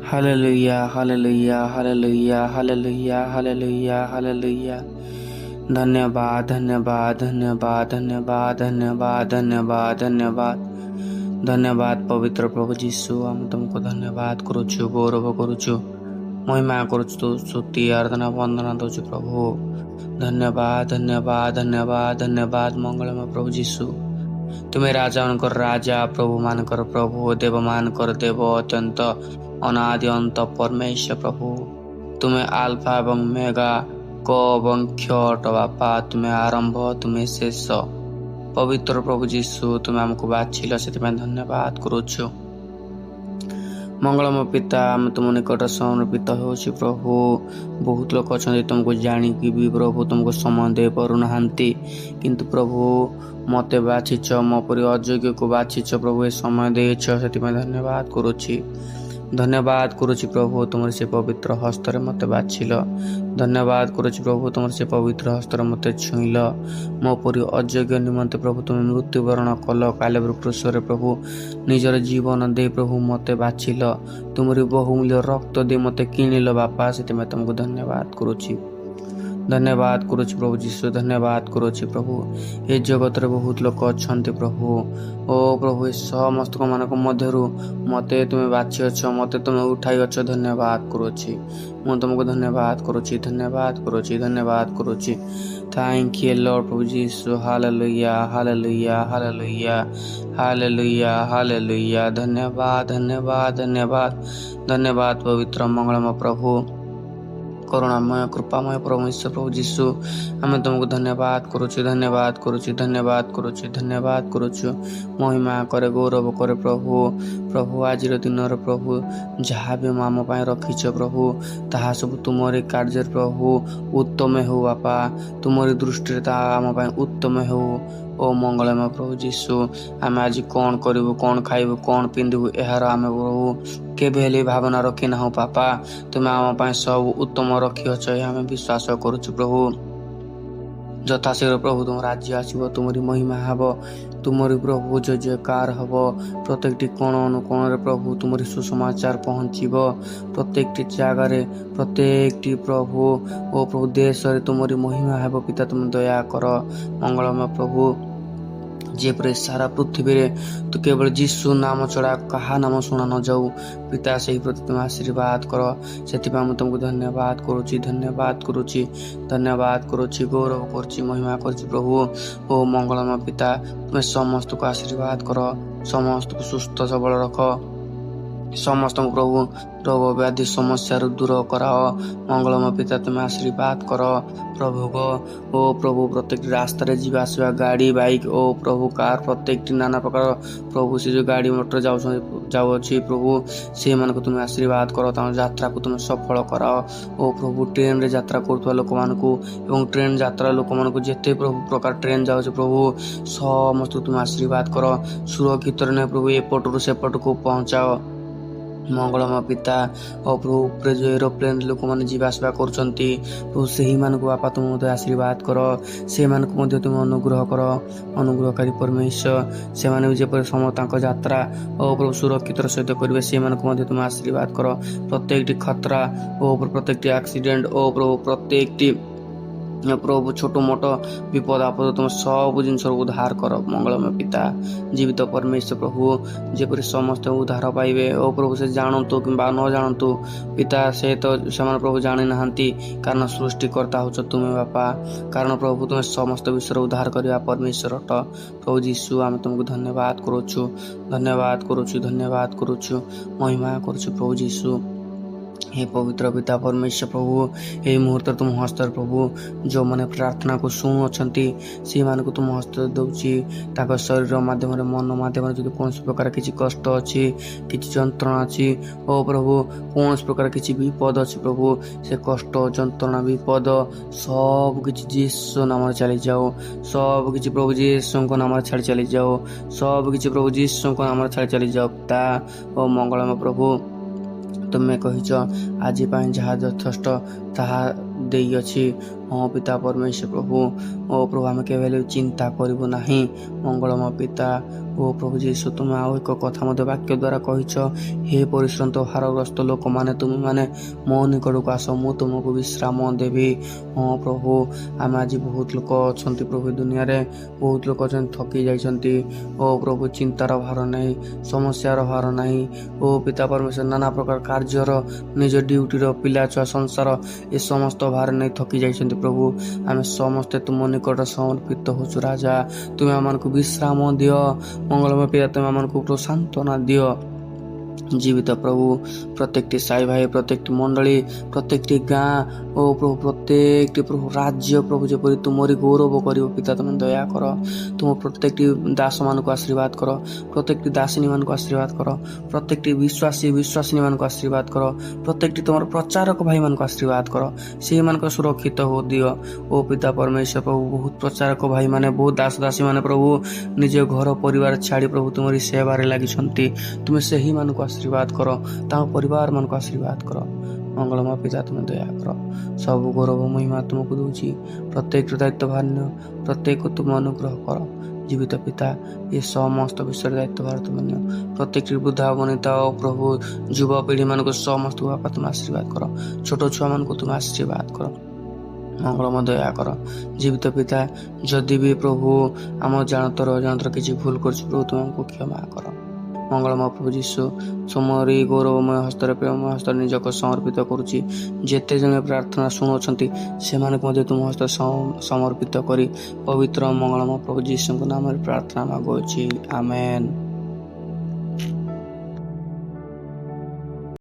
Hallelujah hallelujah hallelujah hallelujah hallelujah hallelujah. धन्यवाद धन्यवाद धन्यवाद धन्यवाद धन्यवाद धन्यवाद धन्यवाद धन्यवाद पवित्र प्रभु जीशु आम तुमको धन्यवाद करुचु गौरव करुचु महिमा करुचु स्तुति आराधना वंदना दौचु प्रभु। धन्यवाद धन्यवाद धन्यवाद धन्यवाद मंगलमय प्रभु जीशु तुम्हें राजा मानकर राजा प्रभु मानकर प्रभु देव मानकर देव अत्यंत अनादि अंत परमेश्वर प्रभु तुम्हें आल्फा एवं मेगा क एवं क्ष बापा तुम्हें आरंभ तुम्हें शेष पवित्र प्रभु जीशु तुम्हें आमको बाछिल से धन्यवाद करुचु। मंगलमय पिता आम तुम निकट समर्पित हो प्रभु। बहुत लोग अच्छा तुमको जाणिकी भी प्रभु तुमको समय दे पारना किंतु प्रभु मते बाछिच मो परी अयोग्य को बाछिच प्रभु ए समय देछ से धन्यवाद करुछि। धन्यवाद करुछि प्रभु तुम से पवित्र हस्तर मते बाछिल। धन्यवाद करुछि प्रभु तुम से पवित्र हस्तर मते छुईल। मो परी अयोग्य निमंते प्रभु तुम मृत्युवरण कल कालेवर क्रूसरे प्रभु निजर जीवन दे प्रभु मते बाछिल। तुमरी बहुमूल्य रक्त दे मते किनिल बापा से तुमको धन्यवाद करुछि। धन्यवाद करुछि प्रभु जीशु धन्यवाद करुछि प्रभु। ए जगत रे बहुत लोक अछंती प्रभु ओ प्रभु समस्त मानक मध्यरु मते तुमे बाछि अछ मते तुमे उठाई अछ धन्यवाद करुछि। मु तुमको धन्यवाद करुछि धन्यवाद करुछि धन्यवाद करुछि। थैंक यू लॉर्ड प्रभु Jishu hallelujah hallelujah hallelujah hallelujah hallelujah. धन्यवाद धन्यवाद धन्यवाद धन्यवाद पवित्र मंगलमय प्रभु करुणामय कृपामय परमेश्वर प्रभु जीशु आम तुमको धन्यवाद करुछु धन्यवाद करुछु धन्यवाद करुछु धन्यवाद करुछु। महिमा करे गौरव करे प्रभु प्रभु आज दिन प्रभु जहाँ भी आम रखीच प्रभु ताहा सब तुमरी कार्य प्रभु उत्तम हो बापा तुमरी दृष्टि आम उत्तम हो। ओ मंगलमय प्रभु जीशु आम आज कौन करूँ कौन खाइबू कौन पिंधु यार आम प्रभु केवे भावना रखी ना पापा तुम्हें आम सब उत्तम रखी अच आम विश्वास करुचु प्रभु। यथाशीघ्र प्रभु तुम राज्य आसब तुमरी महिमा हम तुमरी प्रभु जय जयकार हम प्रत्येक कोण अनुकोण प्रभु तुमरी सुसमाचार पहुँचब प्रत्येक जगार प्रत्येक प्रभु ओ प्रभु देश तुमरी महिमा हम पिता तुम दया कर मंगलमय प्रभु। जेपरि सारा पृथ्वी रे तू केवल जीशु नाम छड़ा कहा नाम शुणा न जाऊ पिता से प्रति तुम आशीर्वाद कर से तुमको धन्यवाद करुची धन्यवाद करुची धन्यवाद करुची गौरव करुची महिमा करुची प्रभु। ओ मंगलमय पिता तुम्हें समस्त को आशीर्वाद कर समस्त को सुस्थ सबल रख समस्त प्रभु रोग व्याधि समस्या दूर कराओ मंगलमय पिता तुम्हें आशीर्वाद कर प्रभु को ओ प्रभु प्रत्येक रास्ता रे जीवा आसवा गाड़ी बाइक ओ प्रभु कार प्रत्येक नाना प्रकार प्रभु से जो गाड़ी मोटर जाऊँगी प्रभु से मान को तुम्हें आशीर्वाद कर यात्रा को तुम्हें सफल कराओ। ओ प्रभु ट्रेन रे यात्रा करुवा लोक मानकु एवं ट्रेन यात्रा लोक मानकु जेते प्रभु प्रकार ट्रेन जाऊँ प्रभु समस्त तुम्हें आशीर्वाद कर सुरक्षित ने प्रभु एपटू सेपट को पहुँचाओ मंगलमय पिता और प्रभु जो एरोप्लेन लोक मैंने जावासवा कर से बापा तुम मत आशीर्वाद कर से तुम अनुग्रह कर अनुग्रहकारी परमेश्वर से जपर समस्त यात्रा और प्रभु सुरक्षित सहित करेंगे से तुम आशीर्वाद कर प्रत्येक खतरा और प्रत्येक एक्सीडेंट और प्रभु प्रत्येक प्रभु छोट मोट विपद आपद तुम सब जिन उद्धार कर मंगलमय पिता जीवित परमेश्वर प्रभु जेपरि समस्त उद्धार पाइबे ओ प्रभु से जानतु कि न जानतु पिता से तो से प्रभु जानी ना कारण सृष्टिकर्ता हो तुम्हें बापा कारण प्रभु तुम्हें समस्त विश्व उद्धार करवा परमेश्वर अट प्रभु जीशु आम तुमको धन्यवाद करुछु धन्यवाद करुछु धन्यवाद करुछु महिमा करुछु प्रभु जीशु। हे पवित्र पिता परमेश्वर प्रभु यही मुहूर्त तुम हस्तर प्रभु जो मैंने प्रार्थना को शुणुंट से तुम हस्त दौर शरीर मध्यम मन मध्यम जो कौन प्रकार किसी कष्ट अच्छी किसी जंत्रणा अच्छी ओ प्रभु कौन प्रकार किसी विपद अच्छी प्रभु से कष्ट जंत्रणा विपद सब किसी जीसु नाम चली जाओ सब किसी प्रभु जीसु नाम छाड़ी चली जाओ सब किसी प्रभु जीसु नाम छाड़ी चली जाओ पिता ओ मंगलमय प्रभु तुम्हें कहीच आज जहाँ यथेष्ट ताहा ଦେଇଅଛି। ହଁ ପିତା परमेश्वर प्रभु ओ प्रभु आम केवल चिंता करूँ ना मंगलमय पिता ओ प्रभु जीशु तुम आउ एक कथा मत वाक्य द्वारा कहीच हे परिश्रांत भारग्रस्त लोक मैंने तुम मैंने मो निकट को आस मु तुमको विश्राम देवी। हाँ प्रभु आम आज बहुत लोक अच्छा प्रभु दुनिया रे बहुत लोक अच्छा थकी जाइछंती ओ प्रभु चिंतार भार नहीं समस्यार भार नहीं ओ पिता परमेश्वर नाना प्रकार कार्यर निज ड्यूटी पिला छुआ संसार ए समस्त भार नहीं थकी जाइछंती प्रभु आम समस्ते तुम निकट समर्पित होचु राजा तुम आम को विश्राम दियो मंगलमय पिता तुम आम को सांत्वना दियो जीवित प्रभु प्रत्येक साई भाई प्रत्येक मंडली प्रत्येक गाँ ओ प्रभु प्रत्येक प्रभु राज्य प्रभु जपरी तुमरी गौरव कर पिता तुम दया कर तुम प्रत्येक दास मान को आशीर्वाद कर प्रत्येक दासिनी मान को आशीर्वाद कर प्रत्येक विश्वासी विश्वासिनी मान को आशीर्वाद कर प्रत्येक तुम प्रचारक भाई मान को आशीर्वाद कर से मान सुरक्षित हो दियो ओ पिता परमेश्वर प्रभु बहुत प्रचारक भाई माने बहुत दास दासी माने प्रभु निज घर परिवार छाड़ी प्रभु तुमरी सेवार लगी तुम से ही मान को आशीर्वाद कर परिवार मान को आशीर्वाद कर मंगलमय पिता तुम दया कर सब गौरव महिमा तुमको दूची प्रत्येक दायित्व भान्य प्रत्येक तुम अनुग्रह कर जीवित पिता ये समस्त विषय दायित्व भार तुम प्रत्येक वृद्धा वनिता और प्रभु युवापीढ़ी मान को समस्त बापा तुम आशीर्वाद कर छोट छुआ मान को तुम आशीर्वाद कर मंगलमय दया कर जीवित पिता जदि भी प्रभु आम जानतर अजाणतर किसी भूल कर प्रभु तुमको क्षमा कर मंगलमय प्रभु जीशु समरी गौरवमय हस्तर प्रेममय हस्तर निजक समर्पित करुच्ची जेते जने प्रार्थना शुणुंट से तुम हस्त समर्पित करी पवित्र मंगलमय प्रभु जीशु नाम प्रार्थना मागुची आमेन।